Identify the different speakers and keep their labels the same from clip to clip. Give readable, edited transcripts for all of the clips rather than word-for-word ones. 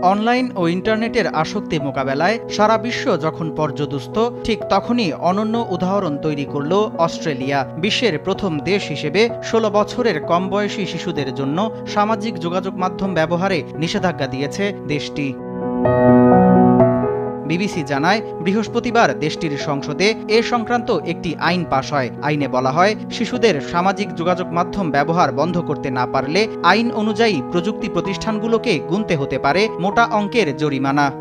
Speaker 1: Online ও ইন্টারনেটের আসক্তি মোকাবেলায় সারা বিশ্ব যখন পর্যদুস্ত, ঠিক তখনই অনন্য উদাহরণ তৈরি করল অস্ট্রেলিয়া। বিশ্বের প্রথম দেশ হিসেবে ১৬ বছরের কম বয়সী শিশুদের জন্য সামাজিক যোগাযোগ মাধ্যম ব্যবহারে নিষেধাজ্ঞা দিয়েছে দেশটি। বিবিসি জানায়, বৃহস্পতিবার দেশটির সংসদে এ সংক্রান্ত একটি আইন পাশ হয়। আইনে বলা হয়, শিশুদের সামাজিক যোগাযোগ মাধ্যম ব্যবহার বন্ধ করতে না পারলে আইন অনুযায়ী প্রযুক্তি প্রতিষ্ঠানগুলোকে গুনতে হতে পারে মোটা অঙ্কের জরিমানা।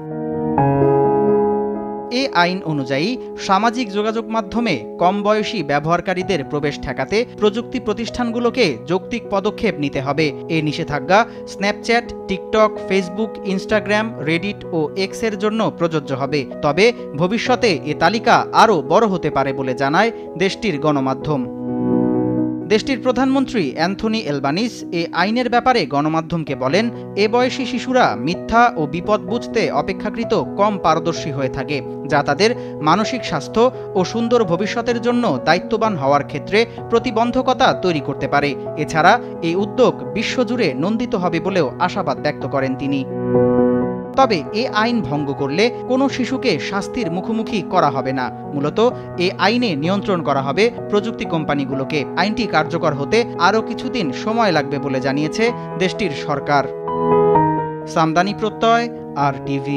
Speaker 1: এ আইন অনুযায়ী সামাজিক যোগাযোগ মাধ্যমে কম বয়সী ব্যবহারকারীদের প্রবেশ ঠেকাতে প্রযুক্তি প্রতিষ্ঠানগুলোকে যৌক্তিক পদক্ষেপ নিতে হবে। এ নিষেধাজ্ঞা Snapchat, TikTok, Facebook, Instagram, Reddit ও এক্সের জন্য প্রযোজ্য হবে। তবে ভবিষ্যতে এ তালিকা আরও বড় হতে পারে বলে জানায় দেশটির গণমাধ্যম। দেশটির প্রধানমন্ত্রী অ্যান্থনি এলবানিস এ আইনের ব্যাপারে গণমাধ্যমকে বলেন, এ বয়সী শিশুরা মিথ্যা ও বিপদ বুঝতে অপেক্ষাকৃত কম পারদর্শী হয়ে থাকে, যা তাদের মানসিক স্বাস্থ্য ও সুন্দর ভবিষ্যতের জন্য দায়িত্ববান হওয়ার ক্ষেত্রে প্রতিবন্ধকতা তৈরি করতে পারে। এছাড়া এই উদ্যোগ বিশ্বজুড়ে নন্দিত হবে বলেও আশাবাদ ব্যক্ত করেন তিনি। তবে এ আইন ভঙ্গ করলে কোনো শিশুকে শাস্তির মুখোমুখি করা হবে না। মূলত এ আইনে নিয়ন্ত্রণ করা হবে প্রযুক্তি কোম্পানিগুলোকে। আইনটি কার্যকর হতে আরও কিছুদিন সময় লাগবে বলে জানিয়েছে দেশটির সরকার। সামদানি প্রত্যয়, RTV।